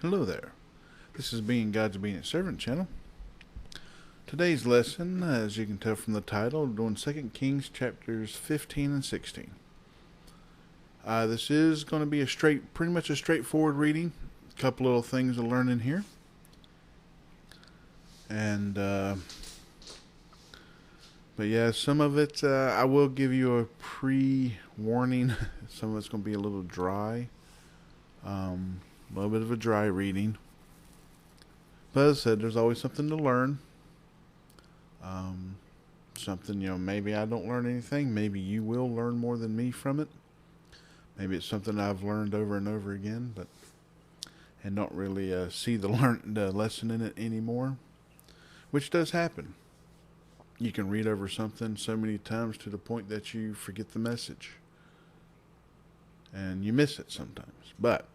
Hello there. This is Being God's Obedient Servant channel. Today's lesson, as you can tell from the title, we're doing 2 Kings chapters 15 and 16. This is going to be pretty much a straightforward reading. A couple little things to learn in here. And, but yeah, some of it, I will give you a pre-warning. Some of it's going to be a little dry. A little bit of a dry reading. But as I said, there's always something to learn. Something, maybe I don't learn anything. Maybe you will learn more than me from it. Maybe it's something I've learned over and over again, and don't really see the lesson in it anymore, which does happen. You can read over something so many times to the point that you forget the message, and you miss it sometimes. But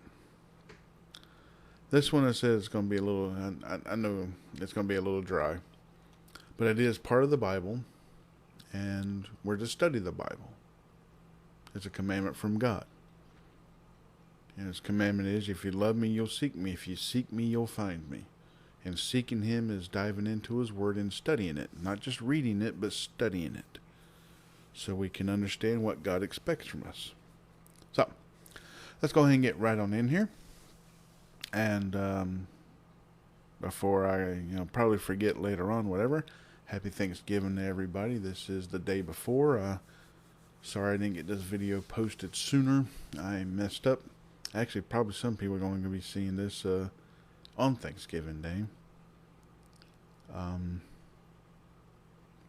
this one, I said, it's going to be a little, I know it's going to be a little dry, but it is part of the Bible, and we're to study the Bible. It's a commandment from God. And his commandment is, if you love me, you'll seek me. If you seek me, you'll find me. And seeking him is diving into his word and studying it. Not just reading it, but studying it. So we can understand what God expects from us. So, let's go ahead and get right on in here. And before I probably forget later on, whatever, happy Thanksgiving to everybody. This is the day before. Sorry I didn't get this video posted sooner. I messed up. Actually, probably some people are going to be seeing this on Thanksgiving Day.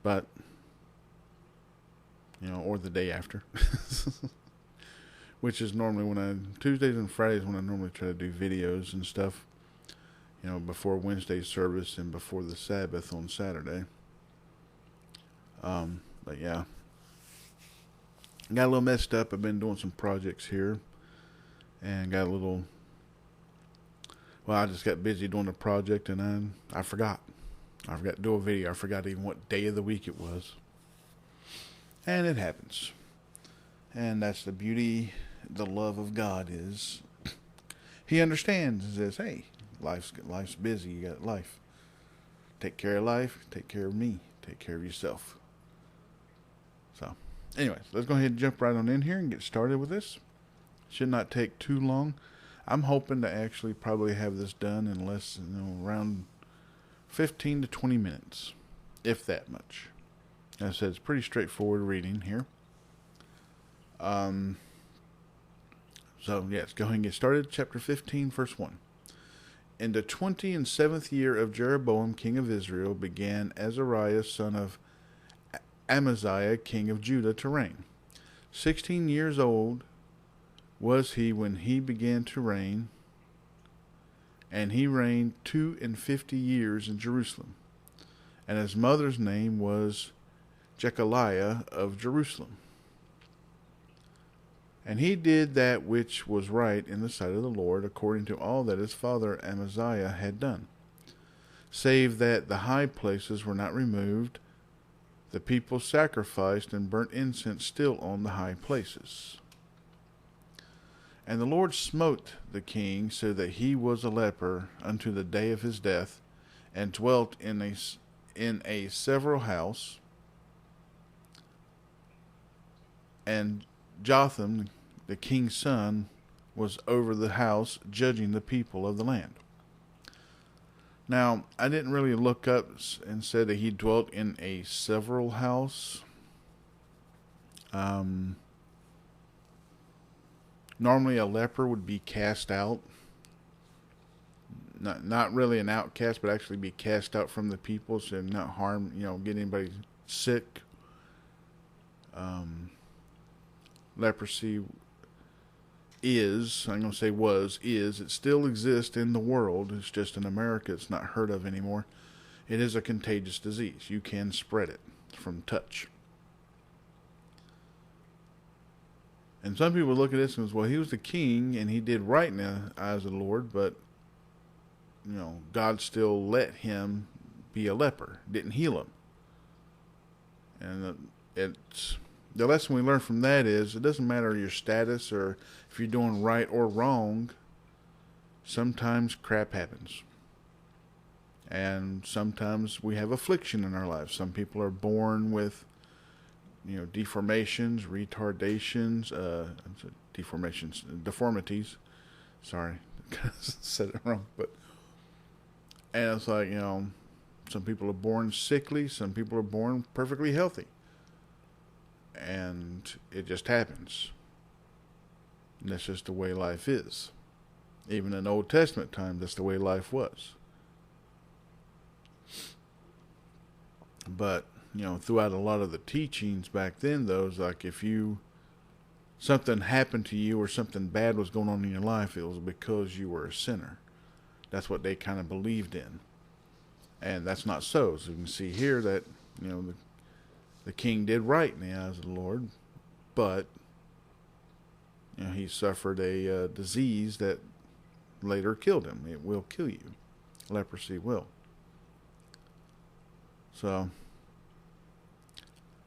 But, or the day after. Which is normally Tuesdays and Fridays when I normally try to do videos and stuff. Before Wednesday's service and before the Sabbath on Saturday. But yeah. Got a little messed up. I've been doing some projects here. And got a little... Well, I just got busy doing a project and I forgot. I forgot to do a video. I forgot even what day of the week it was. And it happens. And that's the beauty, the love of God is. He understands and says, hey, life's busy. You got life. Take care of life. Take care of me. Take care of yourself. So, anyways, let's go ahead and jump right on in here and get started with this. Should not take too long. I'm hoping to actually probably have this done in less than around 15 to 20 minutes, if that much. As I said, it's pretty straightforward reading here. So yeah, let's go ahead and get started. Chapter 15, verse 1. In the 27th year of Jeroboam, king of Israel, began Azariah, son of Amaziah, king of Judah, to reign. 16 years old was he when he began to reign, and he reigned 52 years in Jerusalem. And his mother's name was Jechaliah of Jerusalem. And he did that which was right in the sight of the Lord, according to all that his father Amaziah had done, save that the high places were not removed. The people sacrificed and burnt incense still on the high places. And the Lord smote the king so that he was a leper unto the day of his death, and dwelt in a several house. And Jotham, the king's son, was over the house, judging the people of the land. Now, I didn't really look up and said that he dwelt in a several house. Normally a leper would be cast out. Not really an outcast, but actually be cast out from the people, so not harm, get anybody sick. Leprosy is, I'm going to say is, it still exists in the world. It's just in America it's not heard of anymore. It is a contagious disease. You can spread it from touch. And some people look at this and say, well, he was the king and he did right in the eyes of the Lord, but, God still let him be a leper, didn't heal him. And the lesson we learn from that is it doesn't matter your status or if you're doing right or wrong. sometimes crap happens. And sometimes we have affliction in our lives. Some people are born with, deformations, retardations, deformities. Sorry, said it wrong. And it's like, some people are born sickly. Some people are born perfectly healthy. And it just happens. And that's just the way life is. Even in Old Testament times, that's the way life was. But, throughout a lot of the teachings back then, though, it's like if something happened to you or something bad was going on in your life, it was because you were a sinner. That's what they kind of believed in. And that's not so. So you can see here that, the king did right in the eyes of the Lord, but, he suffered a disease that later killed him. It will kill you. Leprosy will. So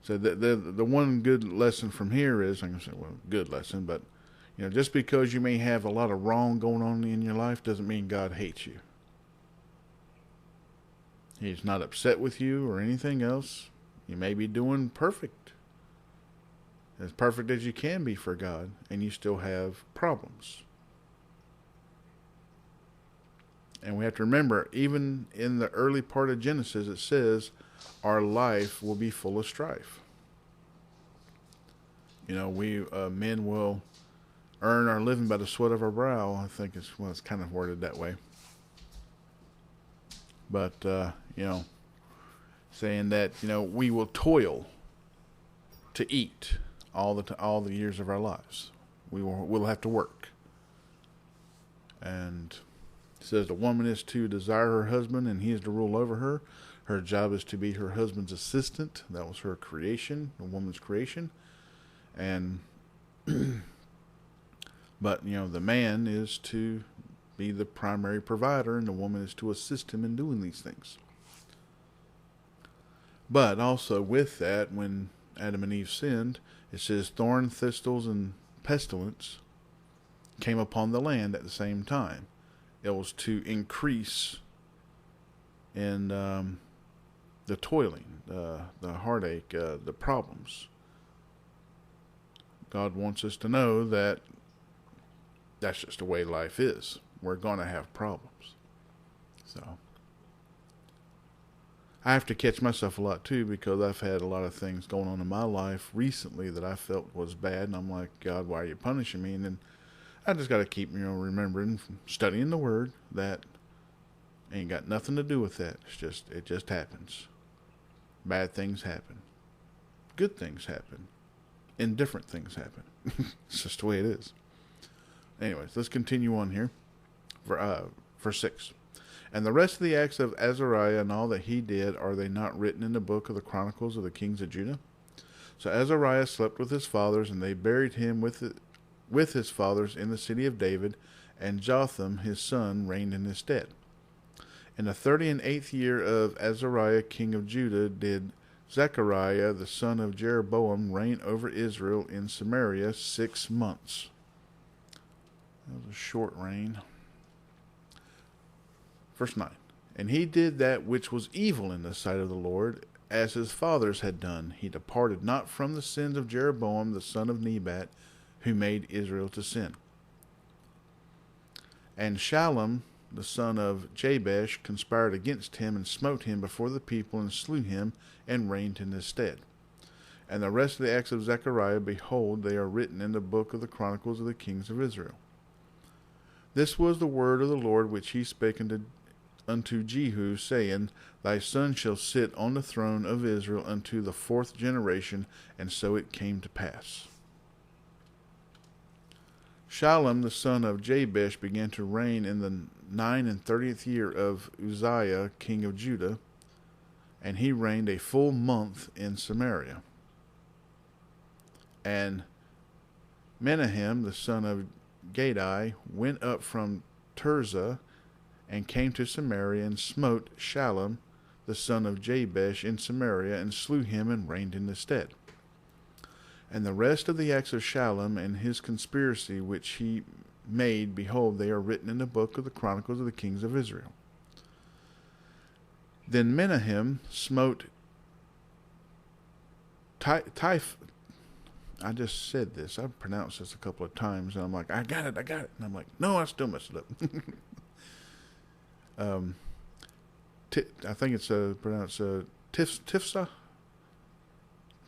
the one good lesson from here is, I'm going to say, well, good lesson, but, just because you may have a lot of wrong going on in your life doesn't mean God hates you. He's not upset with you or anything else. You may be doing perfect. As perfect as you can be for God, and you still have problems. And we have to remember, even in the early part of Genesis, it says, our life will be full of strife. We men will earn our living by the sweat of our brow. I think it's kind of worded that way. But, saying that, we will toil to eat all the years of our lives. We'll have to work. And it says the woman is to desire her husband and he is to rule over her. Her job is to be her husband's assistant. That was her creation, the woman's creation. And, but, the man is to be the primary provider and the woman is to assist him in doing these things. But also with that, when Adam and Eve sinned, it says thorn, thistles, and pestilence came upon the land at the same time. It was to increase in the toiling, the heartache, the problems. God wants us to know that that's just the way life is. We're going to have problems. So I have to catch myself a lot too, because I've had a lot of things going on in my life recently that I felt was bad, and I'm like, God, why are you punishing me? And then I just got to keep, remembering, studying the Word, that ain't got nothing to do with that. It just happens. Bad things happen. Good things happen. Indifferent things happen. It's just the way it is. Anyways, let's continue on here. Verse 6. And the rest of the acts of Azariah and all that he did, are they not written in the book of the Chronicles of the kings of Judah? So Azariah slept with his fathers, and they buried him with his fathers in the city of David, and Jotham his son reigned in his stead. In the 38th year of Azariah king of Judah did Zechariah the son of Jeroboam reign over Israel in Samaria 6 months. That was a short reign. Verse 9. And he did that which was evil in the sight of the Lord, as his fathers had done. He departed not from the sins of Jeroboam the son of Nebat, who made Israel to sin. And Shallum the son of Jabesh conspired against him, and smote him before the people, and slew him, and reigned in his stead. And the rest of the acts of Zechariah, behold, they are written in the book of the Chronicles of the kings of Israel. This was the word of the Lord which he spake unto Jehu, saying, Thy son shall sit on the throne of Israel unto the 4th generation. And so it came to pass. Shallum the son of Jabesh began to reign in the 39th year of Uzziah king of Judah, and he reigned a full month in Samaria. And Menahem the son of Gadai went up from Tirzah, and came to Samaria, and smote Shallum the son of Jabesh in Samaria, and slew him, and reigned in his stead. And the rest of the acts of Shallum and his conspiracy which he made, behold, they are written in the book of the Chronicles of the Kings of Israel. Then Menahem smote I just said this. I've pronounced this a couple of times, and I'm like, I got it. And I'm like, no, I still messed it up. I think it's pronounced Tifsa.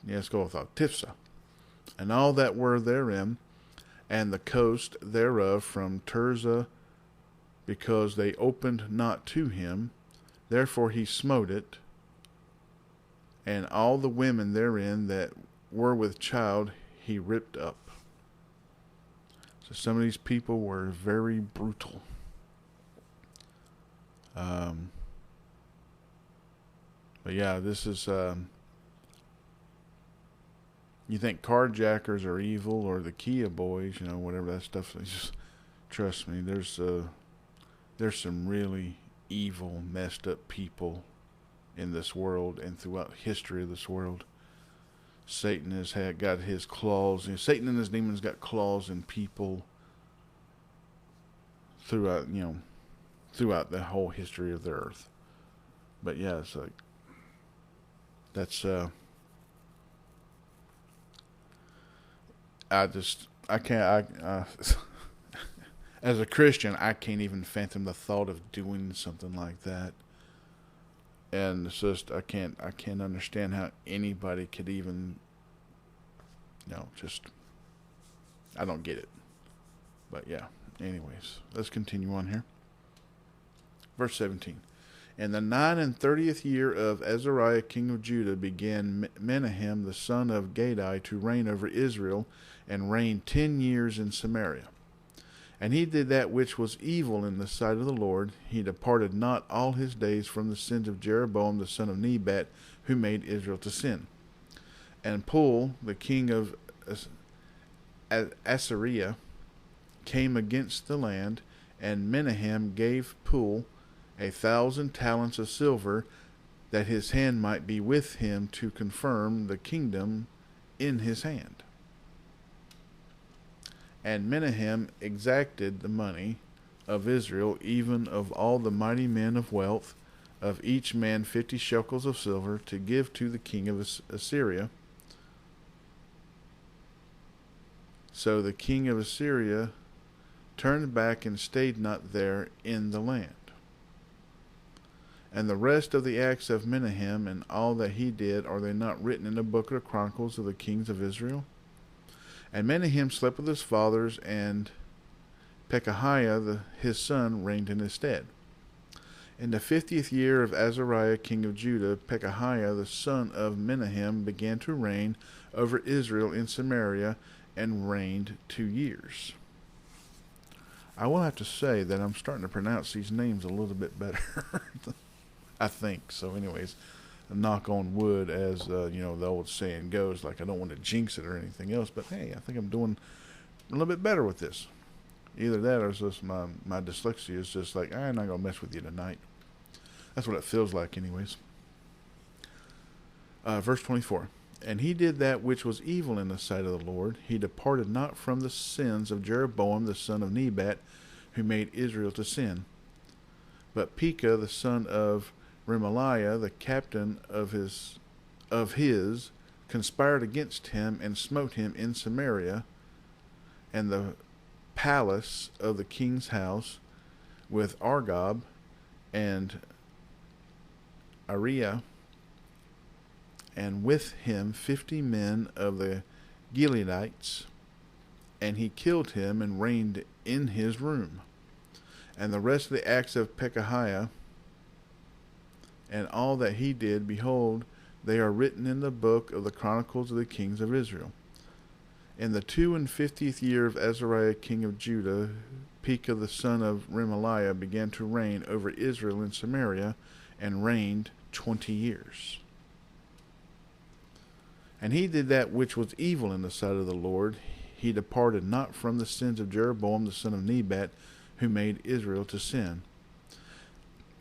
Yeah, let's go with that. Tifsa. And all that were therein, and the coast thereof from Tirzah, because they opened not to him. Therefore he smote it, and all the women therein that were with child he ripped up. So some of these people were very brutal. But yeah, this is, you think carjackers are evil, or the Kia boys, whatever that stuff is. Just trust me, there's some really evil, messed up people in this world and throughout history of this world. Satan has got his claws. Satan and his demons got claws in people throughout the whole history of the earth. But yeah, it's like that's I can't as a Christian, I can't even fathom the thought of doing something like that. And it's just I can't understand how anybody could even I don't get it. But yeah, anyways, let's continue on here. Verse 17. In the 39th year of Azariah king of Judah began Menahem the son of Gadai to reign over Israel, and reigned 10 years in Samaria. And he did that which was evil in the sight of the Lord. He departed not all his days from the sins of Jeroboam the son of Nebat, who made Israel to sin. And Pul, the king of Assyria, came against the land, and Menahem gave Pul 1,000 talents of silver, that his hand might be with him to confirm the kingdom in his hand. And Menahem exacted the money of Israel, even of all the mighty men of wealth, of each man 50 shekels of silver, to give to the king of Assyria. So the king of Assyria turned back and stayed not there in the land. And the rest of the acts of Menahem and all that he did, are they not written in the book of the Chronicles of the Kings of Israel? And Menahem slept with his fathers, and Pekahiah his son reigned in his stead. In the 50th year of Azariah king of Judah, Pekahiah the son of Menahem began to reign over Israel in Samaria, and reigned 2 years. I will have to say that I'm starting to pronounce these names a little bit better. I think so. Anyways, knock on wood, as the old saying goes. Like, I don't want to jinx it or anything else, but hey, I think I'm doing a little bit better with this. Either that, or it's just my dyslexia is just like, I'm not gonna mess with you tonight. That's what it feels like, anyways. Verse 24. And he did that which was evil in the sight of the Lord. He departed not from the sins of Jeroboam the son of Nebat, who made Israel to sin. But Pekah the son of Remaliah, the captain of his, conspired against him, and smote him in Samaria, and the palace of the king's house, with Argob and Ariah, and with him 50 men of the Gileadites, and he killed him and reigned in his room. And the rest of the acts of Pekahiah, and all that he did, behold, they are written in the book of the Chronicles of the Kings of Israel. In the 52nd year of Azariah king of Judah, Pekah the son of Remaliah began to reign over Israel in Samaria, and reigned 20 years. And he did that which was evil in the sight of the Lord. He departed not from the sins of Jeroboam the son of Nebat, who made Israel to sin.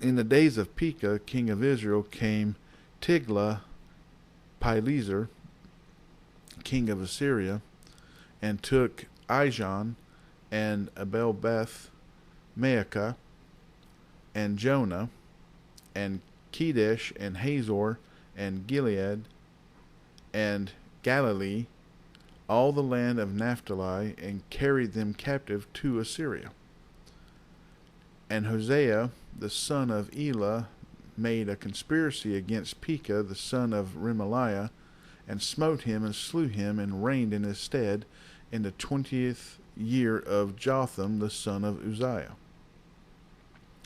In the days of Pekah, king of Israel, came Tiglath-Pileser, king of Assyria, and took Ijon and Abel-Beth Maacah, and Jonah, and Kedesh, and Hazor, and Gilead, and Galilee, all the land of Naphtali, and carried them captive to Assyria. And Hosea, the son of Elah, made a conspiracy against Pekah, the son of Remaliah, and smote him and slew him, and reigned in his stead in the 20th year of Jotham, the son of Uzziah.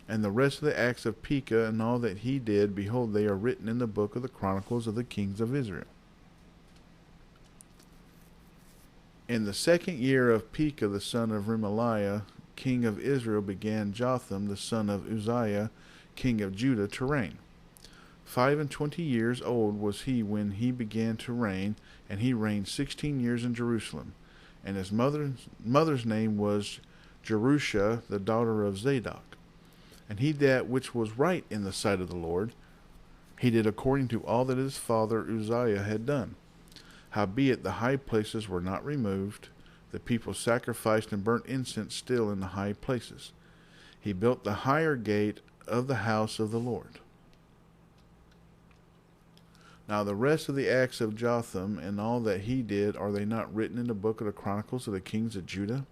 And the rest of the acts of Pekah and all that he did, behold, they are written in the book of the Chronicles of the kings of Israel. In the 2nd year of Pekah, the son of Remaliah, king of Israel, began Jotham, the son of Uzziah, king of Judah, to reign. 25 years old was he when he began to reign, and he reigned 16 years in Jerusalem. And his mother's name was Jerusha, the daughter of Zadok. And he did that which was right in the sight of the Lord. He did according to all that his father Uzziah had done. Howbeit the high places were not removed. The people sacrificed and burnt incense still in the high places. He built the higher gate of the house of the Lord. Now the rest of the acts of Jotham and all that he did, are they not written in the book of the Chronicles of the kings of Judah?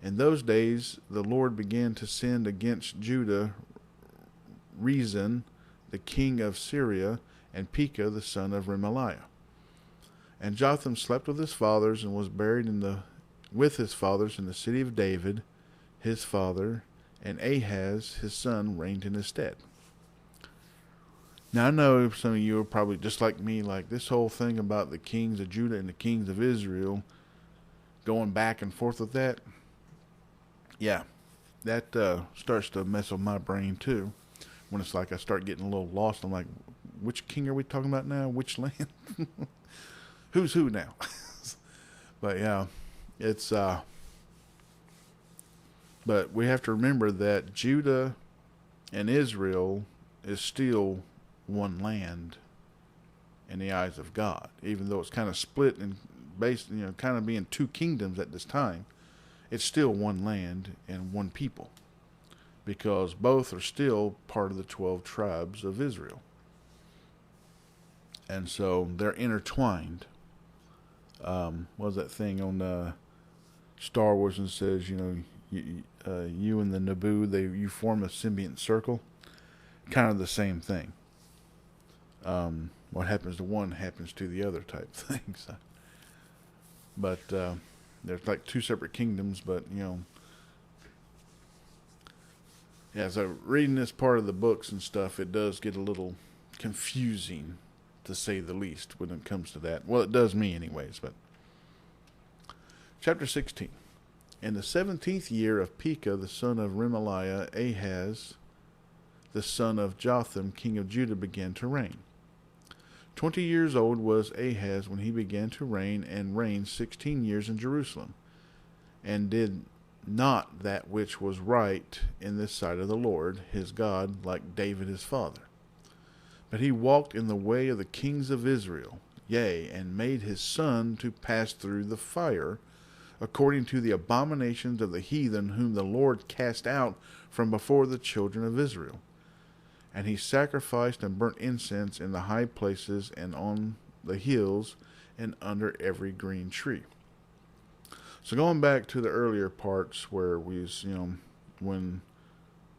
In those days the Lord began to send against Judah Rezin, the king of Syria, and Pekah, the son of Remaliah. And Jotham slept with his fathers, and was buried with his fathers in the city of David, his father, and Ahaz, his son, reigned in his stead. Now I know some of you are probably just like me, like this whole thing about the kings of Judah and the kings of Israel, going back and forth with that. Yeah, that starts to mess with my brain too. When it's like I start getting a little lost, I'm like, which king are we talking about now? Which land? Who's who now? But yeah, it's but we have to remember that Judah and Israel is still one land in the eyes of God, even though it's kind of split and based, kind of being two kingdoms at this time. It's still one land and one people, because both are still part of the 12 tribes of Israel. And so they're intertwined. What was that thing on Star Wars and says, you and the Naboo, you form a symbiont circle? Kind of the same thing. What happens to one happens to the other type thing. So. But there's like two separate kingdoms, but as I'm reading this part of the books and stuff, it does get a little confusing, to say the least, when it comes to that. Well, it does me anyways. But chapter 16. In the 17th year of Pekah, the son of Remaliah, Ahaz, the son of Jotham, king of Judah, began to reign. 20 years old was Ahaz when he began to reign, and reigned 16 years in Jerusalem, and did not that which was right in the sight of the Lord his God, like David his father. But he walked in the way of the kings of Israel, yea, and made his son to pass through the fire, according to the abominations of the heathen, whom the Lord cast out from before the children of Israel. And he sacrificed and burnt incense in the high places, and on the hills, and under every green tree. So going back to the earlier parts where we was, when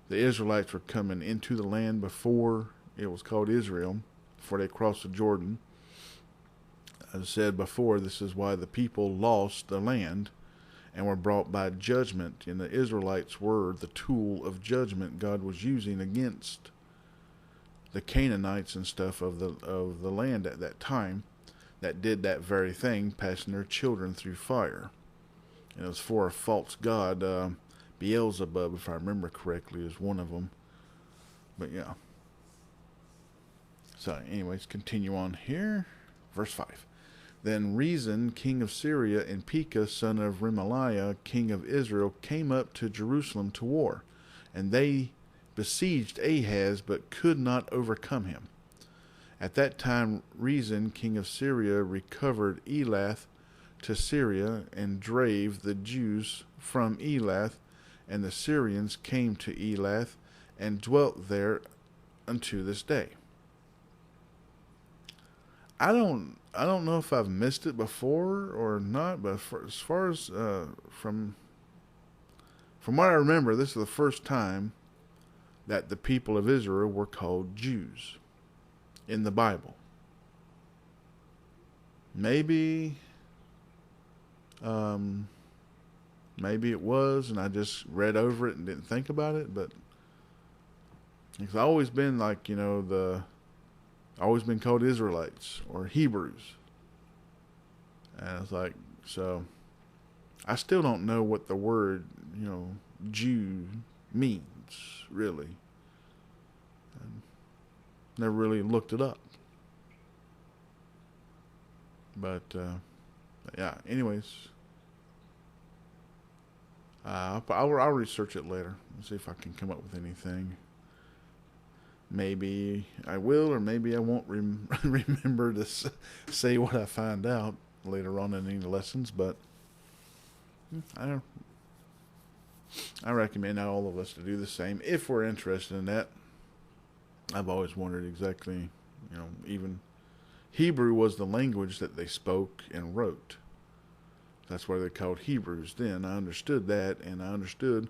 the Israelites were coming into the land before it was called Israel, before they crossed the Jordan. As I said before, this is why the people lost the land and were brought by judgment. And the Israelites were the tool of judgment God was using against the Canaanites and stuff of the land at that time, that did that very thing, passing their children through fire. And it was for a false god. Beelzebub, if I remember correctly, is one of them. But yeah. So anyways, continue on here. Verse 5. Then Rezin, king of Syria, and Pekah, son of Remaliah, king of Israel, came up to Jerusalem to war. And they besieged Ahaz, but could not overcome him. At that time Rezin, king of Syria, recovered Elath, to Syria and drave the Jews from Elath, and the Syrians came to Elath and dwelt there unto this day. I don't know if I've missed it before or not, but as far as from what I remember, this is the first time that the people of Israel were called Jews in the Bible. Maybe maybe it was, and I just read over it and didn't think about it, but it's always been like, always been called Israelites or Hebrews. And it's like, so I still don't know what the word, Jew means, really. I never really looked it up. But, yeah, anyways, I'll research it later and see if I can come up with anything. Maybe I will, or maybe I won't remember to say what I find out later on in any lessons. But I recommend all of us to do the same if we're interested in that. I've always wondered exactly, even Hebrew was the language that they spoke and wrote. That's why they're called Hebrews then. I understood that, and I understood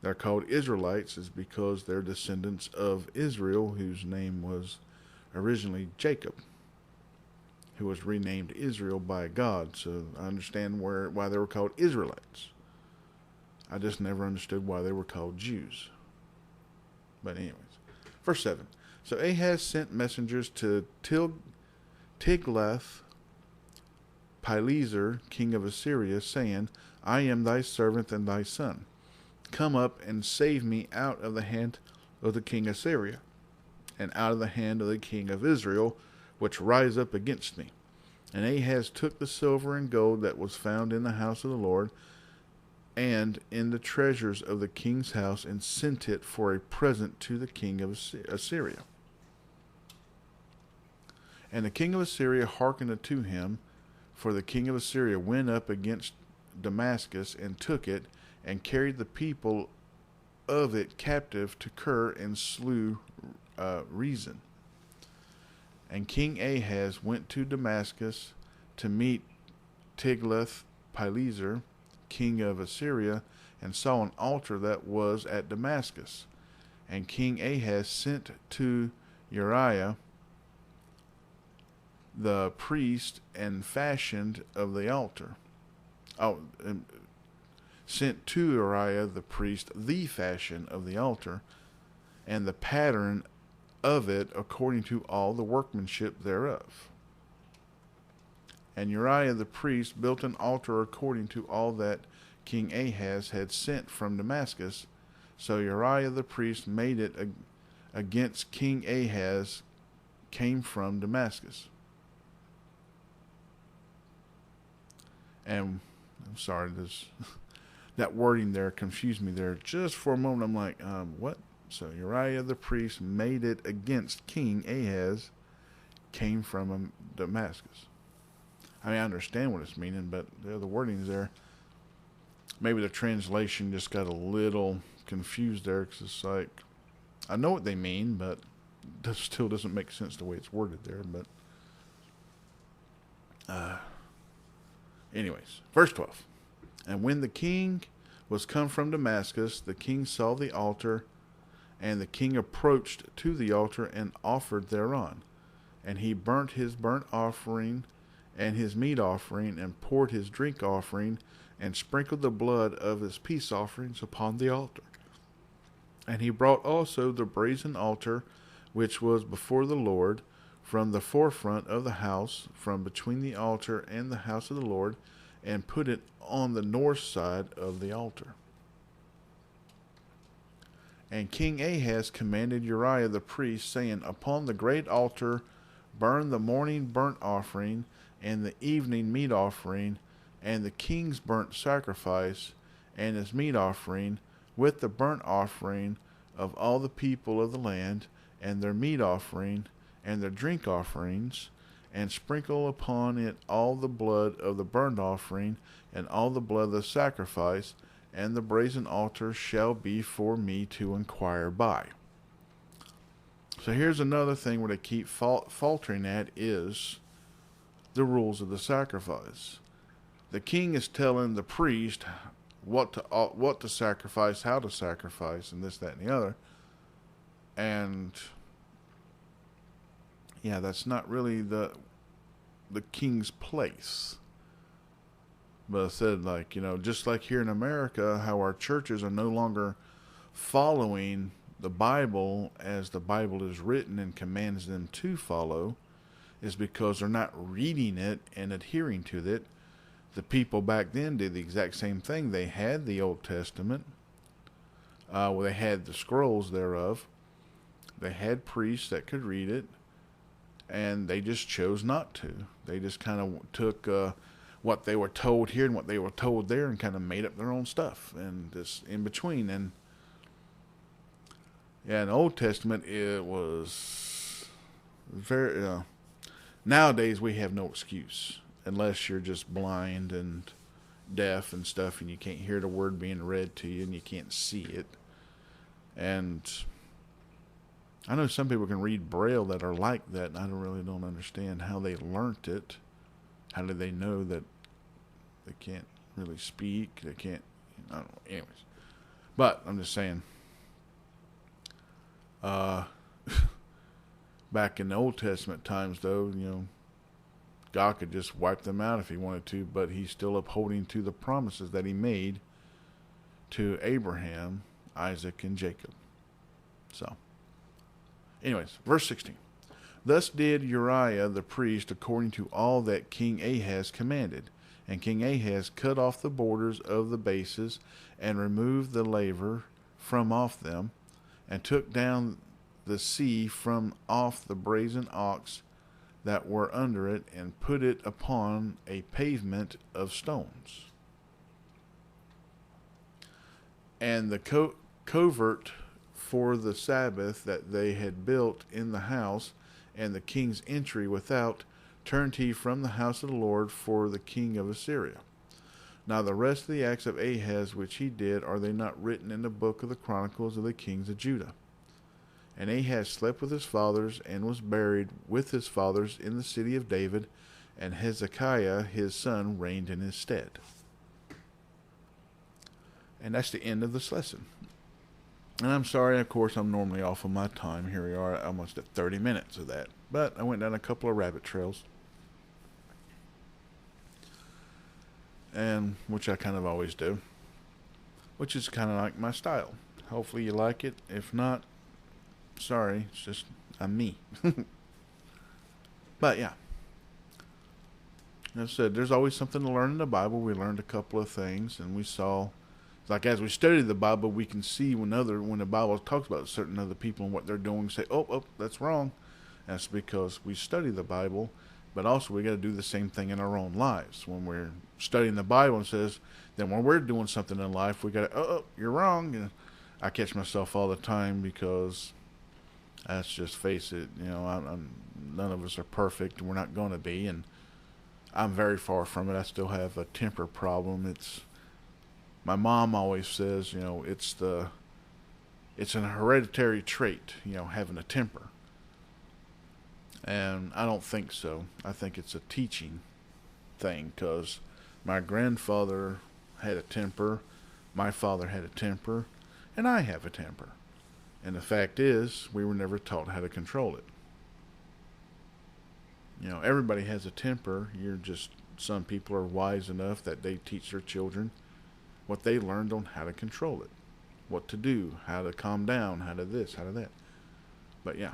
they're called Israelites is because they're descendants of Israel, whose name was originally Jacob, who was renamed Israel by God. So I understand why they were called Israelites. I just never understood why they were called Jews. But anyways, verse 7. So Ahaz sent messengers to Tiglath-Pileser, king of Assyria, saying, I am thy servant and thy son. Come up and save me out of the hand of the king of Syria, and out of the hand of the king of Israel, which rise up against me. And Ahaz took the silver and gold that was found in the house of the Lord, and in the treasures of the king's house, and sent it for a present to the king of Assyria. And the king of Assyria hearkened unto him, for the king of Assyria went up against Damascus, and took it, and carried the people of it captive to Kir, and slew Rezin. And King Ahaz went to Damascus to meet Tiglath-Pileser, king of Assyria, and saw an altar that was at Damascus. And King Ahaz sent to Uriah the priest and fashioned of the altar. Sent to Uriah the priest the fashion of the altar, and the pattern of it according to all the workmanship thereof. And Uriah the priest built an altar according to all that King Ahaz had sent from Damascus. So Uriah the priest made it against King Ahaz came from Damascus. And I'm sorry, that wording there confused me there just for a moment. I'm like, what? So Uriah the priest made it against King Ahaz came from Damascus. I mean, I understand what it's meaning, but the wording's there. Maybe the translation just got a little confused there, because it's like, I know what they mean, but it still doesn't make sense the way it's worded there. But anyways, verse 12. And when the king was come from Damascus, the king saw the altar, and the king approached to the altar and offered thereon. And he burnt his burnt offering and his meat offering, and poured his drink offering, and sprinkled the blood of his peace offerings upon the altar. And he brought also the brazen altar, which was before the Lord, from the forefront of the house, from between the altar and the house of the Lord, and put it on the north side of the altar. And King Ahaz commanded Uriah the priest, saying, Upon the great altar burn the morning burnt offering, and the evening meat offering, and the king's burnt sacrifice, and his meat offering, with the burnt offering of all the people of the land, and their meat offering, and their drink offerings, and sprinkle upon it all the blood of the burnt offering, and all the blood of the sacrifice, and the brazen altar shall be for me to inquire by. So here's another thing where they keep faltering at is the rules of the sacrifice. The king is telling the priest what to sacrifice, how to sacrifice, and this, that, and the other. And yeah, that's not really the king's place. But I said, like, just like here in America, how our churches are no longer following the Bible as the Bible is written and commands them to follow, is because they're not reading it and adhering to it. The people back then did the exact same thing. They had the Old Testament. They had the scrolls thereof. They had priests that could read it, and they just chose not to. They just kind of took what they were told here and what they were told there and kind of made up their own stuff, and just in between. And yeah, in the Old Testament, it was very... nowadays, we have no excuse, unless you're just blind and deaf and stuff, and you can't hear the word being read to you, and you can't see it. And I know some people can read Braille that are like that, and I don't understand how they learnt it. How do they know that they can't really speak? They can't... I don't know. Anyways. But, I'm just saying... back in the Old Testament times, though, God could just wipe them out if he wanted to, but he's still upholding to the promises that he made to Abraham, Isaac, and Jacob. So, anyways, verse 16. Thus did Uriah the priest according to all that King Ahaz commanded. And King Ahaz cut off the borders of the bases, and removed the laver from off them, and took down the sea from off the brazen ox that were under it, and put it upon a pavement of stones. And the covert for the Sabbath that they had built in the house, and the king's entry without, turned he from the house of the Lord for the king of Assyria. Now the rest of the acts of Ahaz which he did, are they not written in the book of the Chronicles of the kings of Judah? And Ahaz slept with his fathers, and was buried with his fathers in the city of David, and Hezekiah his son reigned in his stead. And that's the end of this lesson. And I'm sorry, of course, I'm normally off of my time. Here we are, almost at 30 minutes of that. But I went down a couple of rabbit trails, and which I kind of always do, which is kind of like my style. Hopefully you like it. If not, sorry, it's just I'm me. But yeah, as I said, there's always something to learn in the Bible. We learned a couple of things, and we saw, like, as we study the Bible, we can see when the Bible talks about certain other people and what they're doing, say, oh, that's wrong. That's because we study the Bible, but also we got to do the same thing in our own lives. When we're studying the Bible, and says, then when we're doing something in life, we got to, oh, you're wrong. And I catch myself all the time, because let's just face it, none of us are perfect. We're not going to be, and I'm very far from it. I still have a temper problem. My mom always says, it's an hereditary trait, having a temper. And I don't think so. I think it's a teaching thing, because my grandfather had a temper, my father had a temper, and I have a temper. And the fact is, we were never taught how to control it. Everybody has a temper. Some people are wise enough that they teach their children what they learned on how to control it, what to do, how to calm down, how to this, how to that. But yeah.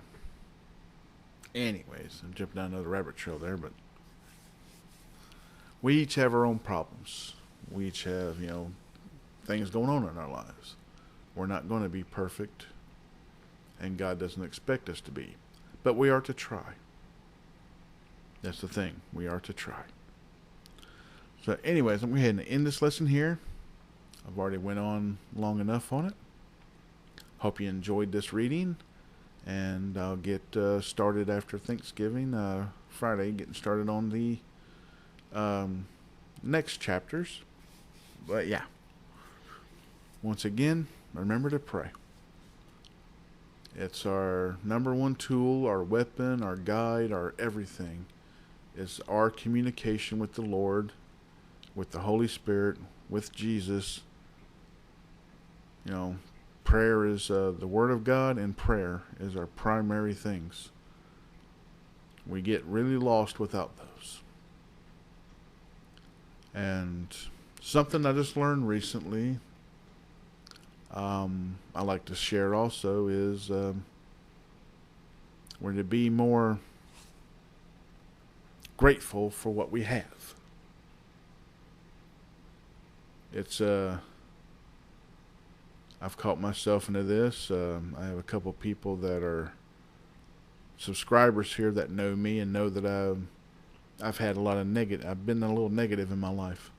Anyways, I'm jumping down another rabbit trail there, but we each have our own problems. We each have, things going on in our lives. We're not going to be perfect, and God doesn't expect us to be. But we are to try. That's the thing. We are to try. So anyways, I'm going to go ahead and end this lesson here. I've already went on long enough on it. Hope you enjoyed this reading. And I'll get started after Thanksgiving Friday, getting started on the next chapters. But yeah, once again, remember to pray. It's our number one tool, our weapon, our guide, our everything. It's our communication with the Lord, with the Holy Spirit, with Jesus. You know, prayer is the Word of God, and prayer is our primary things. We get really lost without those. And something I just learned recently, I like to share also, is we're to be more grateful for what we have. It's I've caught myself into this. I have a couple people that are subscribers here that know me and know that I've had a lot of negative. I've been a little negative in my life.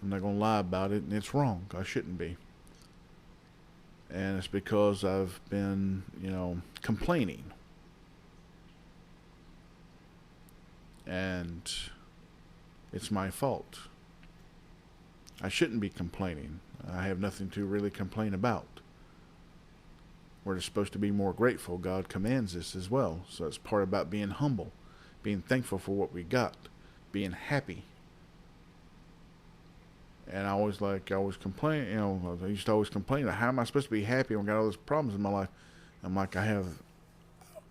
I'm not gonna lie about it, and it's wrong. I shouldn't be. And it's because I've been, complaining. And it's my fault. I shouldn't be complaining. I have nothing to really complain about. We're just supposed to be more grateful. God commands this as well. So it's part about being humble, being thankful for what we got, being happy. And I always complain, I used to always complain, how am I supposed to be happy when I got all these problems in my life? I'm like,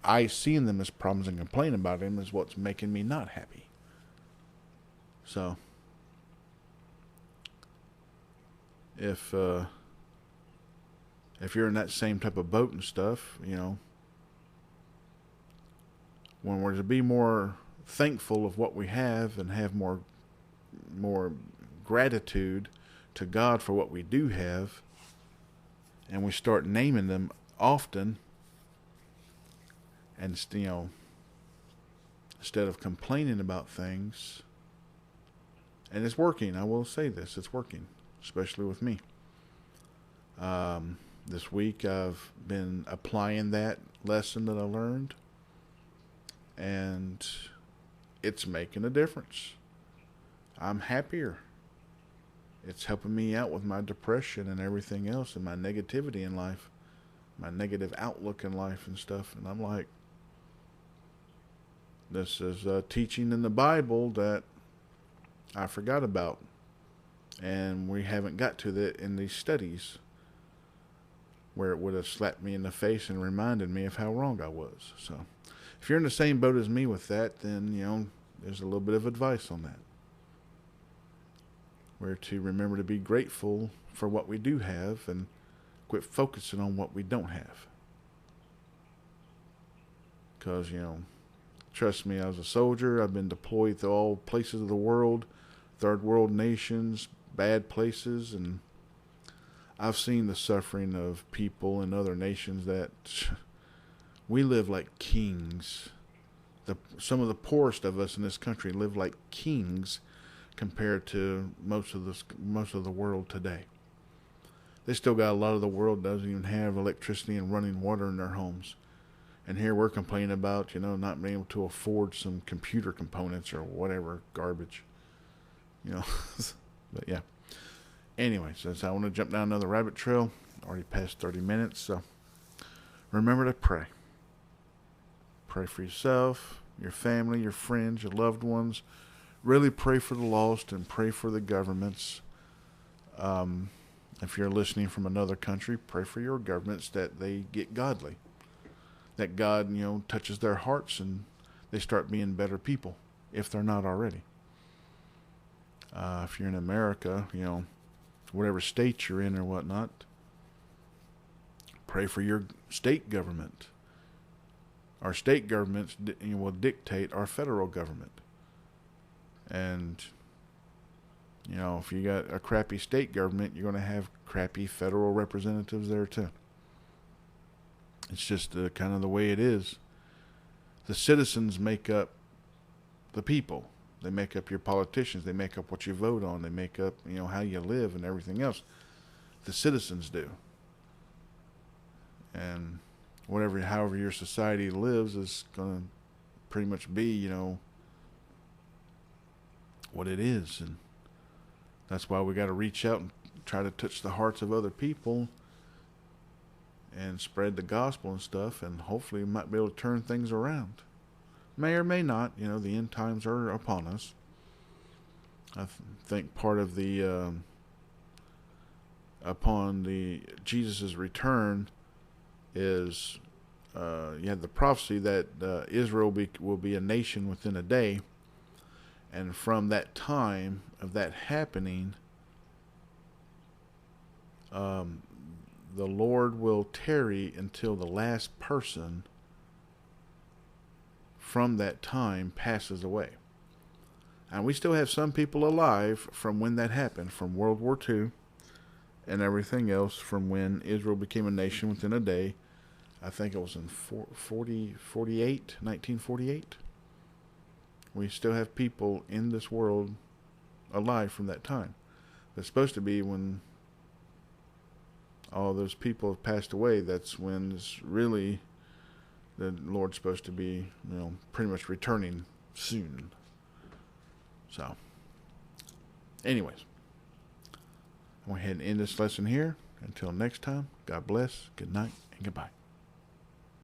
I seeing them as problems and complain about them is what's making me not happy. So, if you're in that same type of boat and stuff, when we're to be more thankful of what we have and have more gratitude to God for what we do have, and we start naming them often, and instead of complaining about things, and it's working. I will say this, it's working, especially with me. This week I've been applying that lesson that I learned, and it's making a difference. I'm happier. It's helping me out with my depression and everything else and my negativity in life, my negative outlook in life and stuff. And I'm like, this is a teaching in the Bible that I forgot about. And we haven't got to that in these studies where it would have slapped me in the face and reminded me of how wrong I was. So if you're in the same boat as me with that, then, there's a little bit of advice on that. We're to remember to be grateful for what we do have and quit focusing on what we don't have. Because, trust me, I was a soldier. I've been deployed to all places of the world, third world nations, bad places, and I've seen the suffering of people in other nations that we live like kings. Some of the poorest of us in this country live like kings compared to most of the world today. They still got a lot of the world doesn't even have electricity and running water in their homes. And here we're complaining about, not being able to afford some computer components or whatever garbage. But yeah. Anyway, since I want to jump down another rabbit trail, already past 30 minutes, so remember to pray. Pray for yourself, your family, your friends, your loved ones. Really pray for the lost and pray for the governments. If you're listening from another country, pray for your governments that they get godly. That God, touches their hearts and they start being better people, if they're not already. If you're in America, whatever state you're in or whatnot, pray for your state government. Our state governments will dictate our federal government. And, if you got a crappy state government, you're going to have crappy federal representatives there too. It's just kind of the way it is. The citizens make up the people. They make up your politicians. They make up what you vote on. They make up, how you live and everything else. The citizens do. And however your society lives is going to pretty much be, what it is. And that's why we got to reach out and try to touch the hearts of other people and spread the gospel and stuff, and hopefully we might be able to turn things around. May or may not. The end times are upon us. I think part of the upon the Jesus' return is you have the prophecy that Israel will be a nation within a day, and from that time of that happening, the Lord will tarry until the last person from that time passes away. And we still have some people alive from when that happened, from World War II and everything else, from when Israel became a nation within a day. I think it was in 1948. We still have people in this world alive from that time. It's supposed to be when all those people have passed away. That's when it's really the Lord's supposed to be, pretty much returning soon. So, anyways, I'm going to go ahead and end this lesson here. Until next time, God bless, good night, and goodbye.